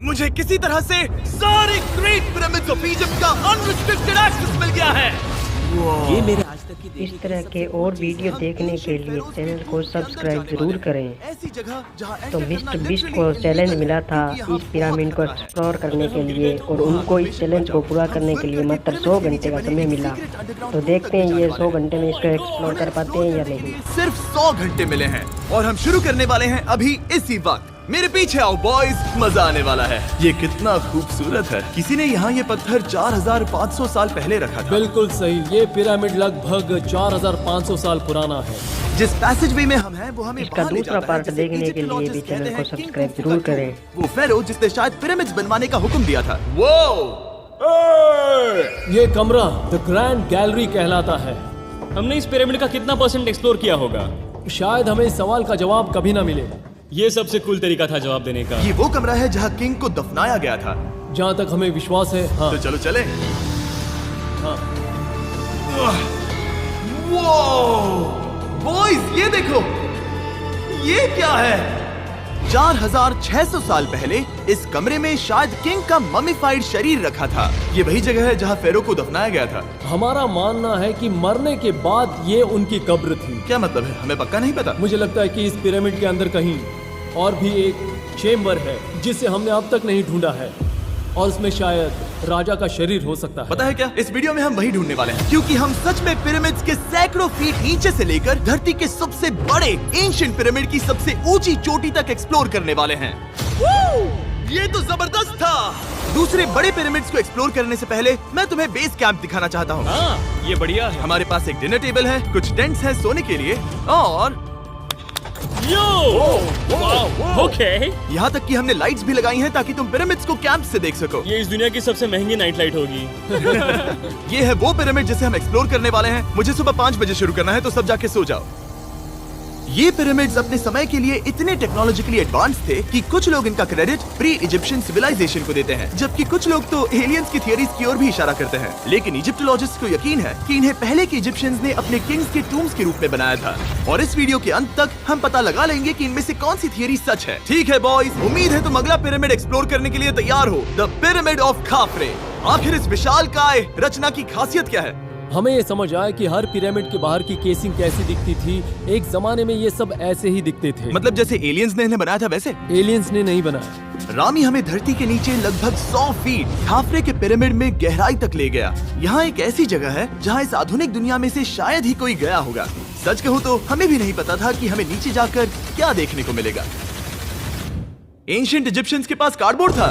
मुझे किसी तरह से सारे ग्रेट पिरामिड्स ऑफ इजिप्ट का अनरिस्ट्रिक्टेड एक्सेस मिल गया है। ये मेरे आज तक की इस तरह के और वीडियो देखने के लिए चैनल को सब्सक्राइब जरूर करें। ऐसी जगह जहां तो मिस्टर बीस्ट को चैलेंज मिला था इस पिरामिड को एक्सप्लोर करने के लिए, और उनको इस चैलेंज को पूरा करने के लिए मात्र 100 घंटे का समय मिला। तो देखते हैं ये 100 घंटे में इसको एक्सप्लोर कर पाते हैं या नहीं। सिर्फ 100 घंटे मिले हैं और हम शुरू करने वाले हैं अभी इसी वक्त। मेरे पीछे आओ बॉयज, मजा आने वाला है। ये कितना खूबसूरत है। किसी ने यहाँ ये पत्थर 4500 साल पहले रखा था। बिल्कुल सही, ये पिरामिड लगभग 4500 साल पुराना है। जिस पैसेजवे में हम हैं वो हमें इसका वहाँ ले दूसरा जाता है पार्ट जिसे देखने के लिए भी इजिप्टोलॉजिस्ट चैनल कहते को हैं किंग सब्सक्राइब टूट जरूर का करें। किंग। वो फेरो जिसने शायद पिरामिड्स बनवाने का हुक्म दिया था। वो ये कमरा द ग्रैंड गैलरी कहलाता है। हमने इस पिरामिड का कितना परसेंट एक्सप्लोर किया होगा? शायद हमें इस सवाल का जवाब कभी ना मिले। ये सबसे कूल तरीका था जवाब देने का। ये वो कमरा है जहाँ किंग को दफनाया गया था। जहाँ तक हमें विश्वास है। हाँ, तो चलो चले। हाँ। बॉयज ये देखो, ये क्या है? 4600 साल पहले इस कमरे में शायद किंग का ममीफाइड शरीर रखा था। ये वही जगह है जहाँ फेरो को दफनाया गया था। हमारा मानना है कि मरने के बाद ये उनकी कब्र थी। क्या मतलब है? हमें पक्का नहीं पता। मुझे लगता है कि इस पिरामिड के अंदर कहीं और भी एक चेम्बर है जिसे हमने अब तक नहीं ढूंढा है, और उसमें शायद राजा का शरीर हो सकता है। पता है क्या, इस वीडियो में हम वही ढूंढने वाले हैं, क्योंकि हम सच में पिरामिड्स के सैकड़ों फीट नीचे से लेकर धरती के सबसे बड़े एंशिएंट पिरामिड की सबसे ऊंची चोटी तक एक्सप्लोर करने वाले हैं। ये तो जबरदस्त था। दूसरे बड़े पिरामिड्स को एक्सप्लोर करने से पहले मैं तुम्हें बेस कैंप दिखाना चाहता हूँ। हाँ, ये बढ़िया है। हमारे पास एक डिनर टेबल है, कुछ टेंट्स हैं सोने के लिए, और यो, ओके। यहाँ तक कि हमने लाइट्स भी लगाई हैं ताकि तुम पिरामिड्स को कैंप से देख सको। ये इस दुनिया की सबसे महंगी नाइट लाइट होगी। ये है वो पिरामिड जिसे हम एक्सप्लोर करने वाले हैं। मुझे सुबह 5 बजे शुरू करना है, तो सब जाके सो जाओ। ये पिरामिड्स अपने समय के लिए इतने टेक्नोलॉजिकली एडवांस थे कि कुछ लोग इनका क्रेडिट प्री इजिप्शियन सिविलाइजेशन को देते हैं, जबकि कुछ लोग तो एलियंस की थियरीज की ओर भी इशारा करते हैं। लेकिन इजिप्टोलॉजिस्ट को यकीन है कि इन्हें पहले के इजिप्शियंस ने अपने किंग्स के टूम्स के रूप में बनाया था। और इस वीडियो के अंत तक हम पता लगा लेंगे कि इनमें से कौन सी थियरी सच है। ठीक है बॉयज, उम्मीद है तुम अगला पिरामिड एक्सप्लोर करने के लिए तैयार हो, द पिरामिड ऑफ खाफरे। आखिर इस विशालकाय रचना की खासियत क्या है? हमें ये समझ आया कि हर पिरामिड के बाहर की केसिंग कैसी दिखती थी। एक जमाने में ये सब ऐसे ही दिखते थे। मतलब जैसे एलियंस ने इन्हें बनाया था वैसे? एलियंस ने नहीं बनाया। रामी हमें धरती के नीचे लगभग 100 फीट खाफरे के पिरामिड में गहराई तक ले गया। यहाँ एक ऐसी जगह है जहाँ इस आधुनिक दुनिया में से शायद ही कोई गया होगा। सच कहूँ तो हमें भी नहीं पता था कि हमें नीचे जाकर क्या देखने को मिलेगा। एंशिएंट इजिप्शियंस के पास कार्डबोर्ड था।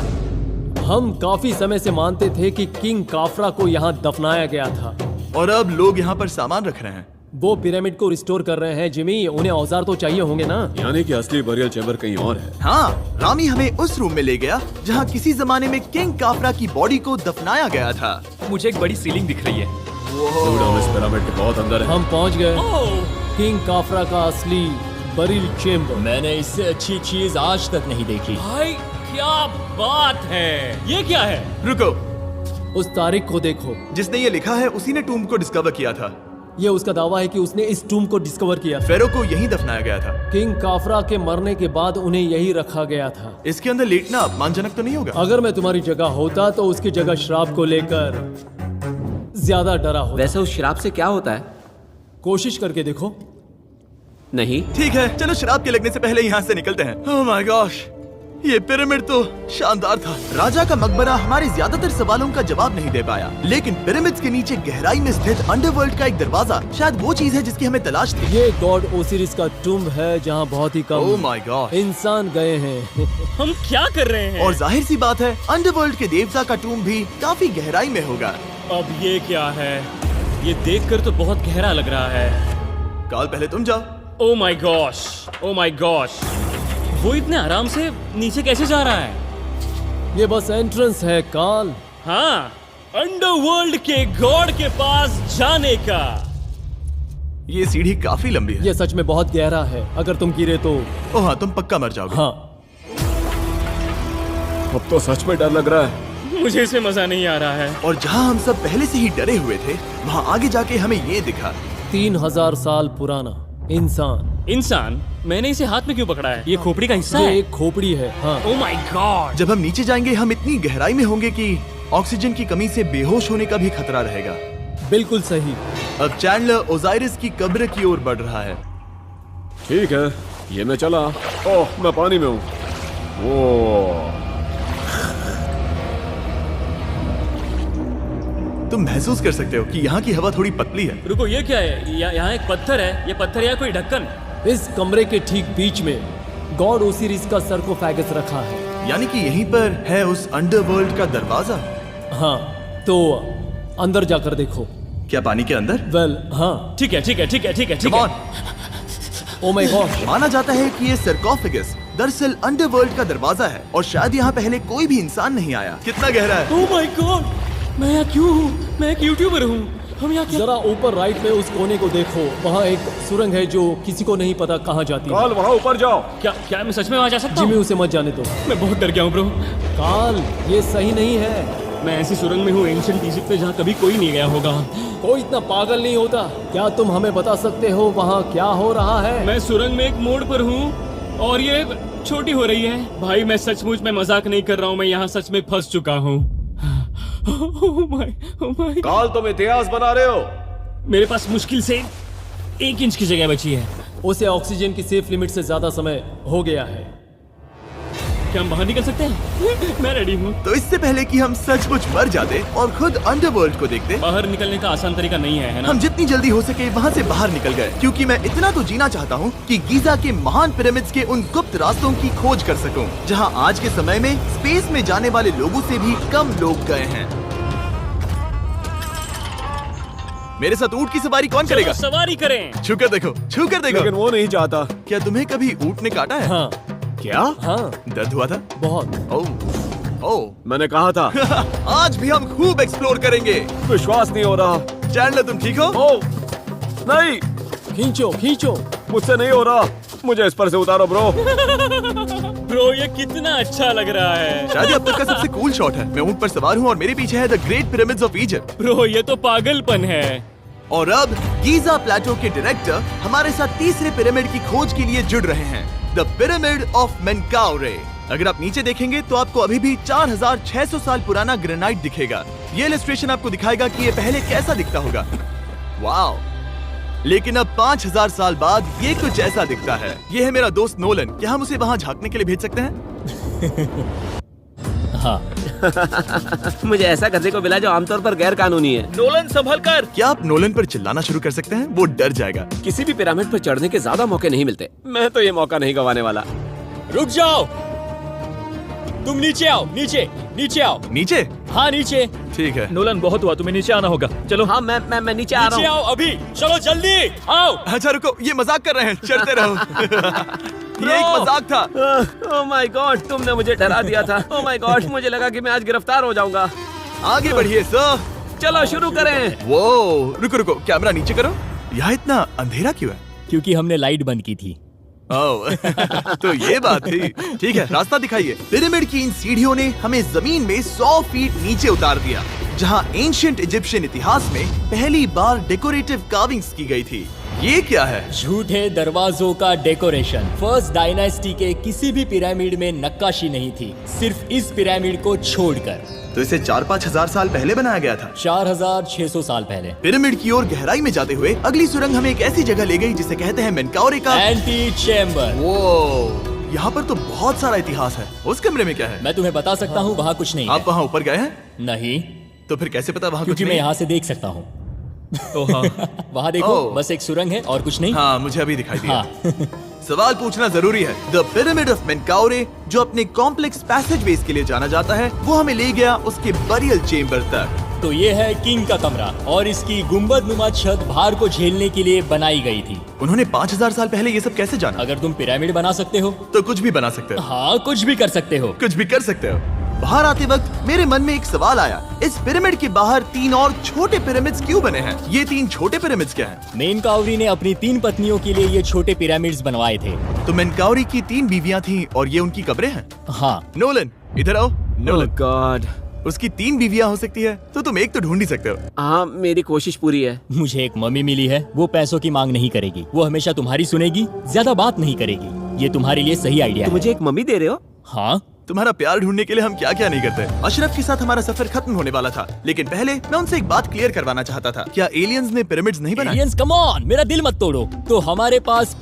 हम काफी समय से मानते थे कि किंग काफरा को यहाँ दफनाया गया था, और अब लोग यहाँ पर सामान रख रहे हैं। वो पिरामिड को रिस्टोर कर रहे हैं। जिमी, उन्हें औजार तो चाहिए होंगे ना? यानी कि असली बरियल चैम्बर कहीं और है। हाँ, रामी हमें उस रूम में ले गया जहाँ किसी जमाने में किंग काफरा की बॉडी को दफनाया गया था। मुझे एक बड़ी सीलिंग दिख रही है। Dude, हम इस पिरामिड के बहुत अंदर है। हम पहुँच गए किंग काफरा का असली बरियल चेम्बर। मैंने इससे अच्छी चीज आज तक नहीं देखी। भाई क्या बात है! ये क्या है? रुको, उस तारीख को देखो। जिसने ये लिखा है उसी ने टूम को डिस्कवर किया था। ये उसका दावा है कि उसने इस टूम को डिस्कवर किया। फेरो को यहीं दफनाया गया था। किंग काफरा के मरने के बाद उन्हें यही रखा गया था। इसके अंदर लेटना अपमानजनक तो नहीं होगा? अगर मैं तुम्हारी जगह होता तो उसकी जगह शराब को लेकर ज्यादा डरा होता। वैसे उस शराब से क्या होता है? कोशिश करके देखो। नहीं। ठीक है, चलो शराब के लगने से पहले यहाँ से निकलते हैं। ओह माय गॉश, ये पिरामिड तो शानदार था। राजा का मकबरा हमारे ज्यादातर सवालों का जवाब नहीं दे पाया, लेकिन पिरामिड्स के नीचे गहराई में स्थित अंडरवर्ल्ड का एक दरवाजा शायद वो चीज है जिसकी हमें तलाश थी। ये गॉड ओसिरिस का टूम्ब है जहाँ बहुत ही ओह कम माय गॉड, इंसान गए हैं। हम क्या कर रहे हैं? और जाहिर सी बात है अंडरवर्ल्ड के देवता का टूम्ब भी काफी गहराई में होगा। अब ये क्या है? ये देखकर तो बहुत गहरा लग रहा है। काल, पहले तुम जाओ। Oh my gosh, oh my gosh! वो इतने आराम से नीचे कैसे जा रहा है? ये बस एंट्रेंस है काल। हाँ, अंडरवर्ल्ड के गॉड के पास जाने का। ये सीढ़ी काफी लंबी है। ये सच में बहुत गहरा है। अगर तुम गिरे तो ओह हाँ, तुम पक्का मर जाओगे। हाँ। अब तो सच में डर लग रहा है। मुझे इसमें मजा नहीं आ रहा है। और जहाँ हम सब पहले से ही डरे हुए थे, वहाँ आगे जाके हमें ये दिखा। 3000 साल पुराना इंसान इंसान, मैंने इसे हाथ में क्यों पकड़ा है? ये खोपड़ी का हिस्सा ये है। एक खोपड़ी है। हाँ, ओह माय गॉड। जब हम नीचे जाएंगे हम इतनी गहराई में होंगे कि ऑक्सीजन की कमी से बेहोश होने का भी खतरा रहेगा। बिल्कुल सही। अब चैंडलर ओजाइरिस की कब्र की ओर बढ़ रहा है। ठीक है, ये मैं चला। ओह, मैं पानी में हूँ। वो तुम महसूस कर सकते हो कि यहाँ की हवा थोड़ी पतली है। रुको, ये क्या है? यहाँ एक पत्थर है। ये पत्थर या कोई ढक्कन? इस कमरे के ठीक बीच में गॉड ओसिरिस का सरकोफेगस रखा है। यानी कि यहीं पर है उस अंडरवर्ल्ड का दरवाजा। हाँ, तो अंदर जाकर देखो। क्या पानी के अंदर? वेल, हाँ। ठीक है, ठीक है, ठीक है, ठीक है, ठीक Come है। on! Oh my God. माना जाता है कि ये सरकोफेगस दरअसल अंडरवर्ल्ड का दरवाजा है और शायद यहाँ पहले कोई भी इंसान नहीं आया। कितना गहरा है? ओह माय गॉड, मैं यहाँ क्यों हूँ? मैं एक यूट्यूबर हूँ। हम यहाँ क्या? जरा ऊपर राइट में उस कोने को देखो, वहाँ एक सुरंग है जो किसी को नहीं पता कहाँ जाती है। काल, वहाँ ऊपर जाओ। क्या मैं सच में वहाँ जा सकता जिमी, हूँ? उसे मत जाने दो। मैं बहुत डर गया हूँ ब्रो। काल, ये सही नहीं है। मैं ऐसी सुरंग में हूँ एंशिएंट इजिप्ट पे जहाँ कभी कोई नहीं गया होगा। कोई इतना पागल नहीं होता। क्या तुम हमें बता सकते हो वहाँ क्या हो रहा है? मैं सुरंग में एक मोड़ पर हूँ और ये छोटी हो रही है। भाई मैं सचमुच में मजाक नहीं कर रहा हूँ, मैं यहाँ सच में फंस चुका हूँ। Oh my. काल, तुम इतिहास बना रहे हो। मेरे पास मुश्किल से 1 इंच की जगह बची है। उसे ऑक्सीजन की सेफ लिमिट से ज्यादा समय हो गया है। क्या हम बाहर निकल सकते हैं? मैं रेडी हूँ। तो इससे पहले कि हम सचमुच मर जाते और खुद अंडरवर्ल्ड को देखते, बाहर निकलने का आसान तरीका नहीं है ना? हम जितनी जल्दी हो सके वहाँ से बाहर निकल गए, क्योंकि मैं इतना तो जीना चाहता हूँ कि गीजा के महान पिरामिड्स के उन गुप्त रास्तों की खोज कर सकूं, जहाँ आज के समय में स्पेस में जाने वाले लोगों से भी कम लोग गए हैं। मेरे साथ ऊंट की सवारी कौन करेगा? चलो सवारी करें। छूकर देखो, छूकर देखो। लेकिन वो नहीं चाहता। क्या तुम्हें कभी ऊंट ने काटा है? हाँ, क्या? हाँ, दर्द हुआ था? बहुत। ओह, ओह। मैंने कहा था। आज भी हम खूब एक्सप्लोर करेंगे। विश्वास नहीं हो रहा। चैंडलर, तुम ठीक हो? ओह, नहीं, खींचो, खींचो। मुझसे नहीं हो रहा। मुझे इस पर से उतारो ब्रो। ब्रो ये कितना अच्छा लग रहा है। शायद ये अब तक का सबसे कूल शॉट है। मैं ऊंट पर सवार हूँ और मेरे पीछे है the great pyramids of Egypt. Bro ये तो पागलपन है। और अब गीजा प्लेटो के डायरेक्टर हमारे साथ तीसरे पिरामिड की खोज के लिए जुड़ रहे हैं, द पिरामिड ऑफ मेनकाउरे। अगर आप नीचे देखेंगे तो आपको अभी भी 4600 साल पुराना ग्रेनाइट दिखेगा। ये इलस्ट्रेशन आपको दिखाएगा कि ये पहले कैसा दिखता होगा। वाओ! लेकिन अब 5000 साल बाद ये कुछ ऐसा दिखता है। ये है मेरा दोस्त नोलन। क्या हम उसे वहाँ झांकने के लिए भेज सकते हैं? हाँ। मुझे ऐसा करने को मिला जो आमतौर पर गैर कानूनी है। नोलन संभल कर। क्या आप नोलन पर चिल्लाना शुरू कर सकते हैं? वो डर जाएगा। किसी भी पिरामिड पर चढ़ने के ज्यादा मौके नहीं मिलते। मैं तो ये मौका नहीं गंवाने वाला। रुक जाओ, तुम नीचे आओ। नीचे नीचे आओ। नीचे? हाँ नीचे। ठीक है। नोलन बहुत हुआ, तुम्हें नीचे आना होगा। चलो। हाँ, मैं नीचे आ नीचे रहा हूँ। आओ अभी। चलो जल्दी आओ। अच्छा रुको, ये मजाक कर रहे हैं। चढ़ते रहो। ये एक मजाक था। ओह माय गॉड, तुमने मुझे डरा दिया था। ओह माय गॉड, मुझे लगा कि मैं आज गिरफ्तार हो जाऊंगा। आगे बढ़िए सर। चलो शुरू करें। वो रुको रुको, कैमरा नीचे करो। यहाँ इतना अंधेरा क्यों है? क्योंकि हमने लाइट बंद की थी। ओह, तो ये बात थी। ठीक है, रास्ता दिखाइए। पिरामिड की इन सीढ़ियों ने हमें जमीन में 100 फीट नीचे उतार दिया, जहाँ एंशिएंट इजिप्शियन इतिहास में पहली बार डेकोरेटिव कार्विंग्स की गई थी। ये क्या है? झूठे दरवाजों का डेकोरेशन। फर्स्ट डायनेस्टी के किसी भी पिरामिड में नक्काशी नहीं थी, सिर्फ इस पिरामिड को छोड़कर। तो इसे 4-5 हजार साल पहले बनाया गया था। 4600 साल पहले। पिरामिड की ओर गहराई में जाते हुए अगली सुरंग हमें एक ऐसी जगह ले गई जिसे कहते हैं मेनकाउरे का एंटी चैम्बर। वो यहाँ पर तो बहुत सारा इतिहास है। उस कमरे में क्या है? मैं तुम्हें बता सकता हूँ, वहाँ कुछ नहीं आप है। वहाँ ऊपर गए हैं? नहीं, तो फिर कैसे पता वहाँ कुछ क्योंकि मैं नहीं? यहाँ से देख सकता हूँ। ओह हाँ। वहाँ देखो, ओह। बस एक सुरंग है और कुछ नहीं। हाँ, मुझे अभी दिखाई दिया। हाँ। सवाल पूछना जरूरी है। द पिरामिड ऑफ मेनकाउरे, जो अपने कॉम्प्लेक्स पैसेजवेज के लिए जाना जाता है, वो हमें ले गया उसके बरियल चेम्बर तक। तो ये है किंग का कमरा और इसकी गुंबदनुमा छत भार को झेलने के लिए बनाई गई थी। उन्होंने 5000 साल पहले ये सब कैसे जाना? अगर तुम पिरामिड बना सकते हो तो कुछ भी बना सकते हो। हाँ, कुछ भी कर सकते हो। कुछ भी कर सकते हो। बाहर आते वक्त मेरे मन में एक सवाल आया, इस पिरामिड के बाहर 3 और छोटे पिरामिड्स क्यों बने हैं? ये 3 छोटे पिरामिड्स क्या हैं? मेनकाउरी ने अपनी 3 पत्नियों के लिए ये छोटे पिरामिड्स बनवाए थे। तो मेनकाउरी की 3 बीवियां थीं और ये उनकी कब्रें हैं। हाँ। नोलन, इधर आओ। नोलन, गॉड, उसकी 3 बीवियां हो सकती है, तो तुम एक तो ढूंढ ही सकते हो। हाँ, मेरी कोशिश पूरी है। मुझे एक मम्मी मिली है, वो पैसों की मांग नहीं करेगी, वो हमेशा तुम्हारी सुनेगी, ज्यादा बात नहीं करेगी। ये तुम्हारे लिए सही आइडिया तो है। मुझे एक मम्मी दे रहे हो? हाँ, तुम्हारा प्यार ढूंढने के लिए हम क्या क्या नहीं करते। अशरफ के साथ हमारा सफर खत्म होने वाला था, लेकिन पहले मैं उनसे एक बात क्लियर करवाना चाहता था। क्या एलियंस ने पिरामिड्स नहीं बनाए? एलियंस कम ऑन, मेरा दिल मत तोड़ो। तो हमारे पास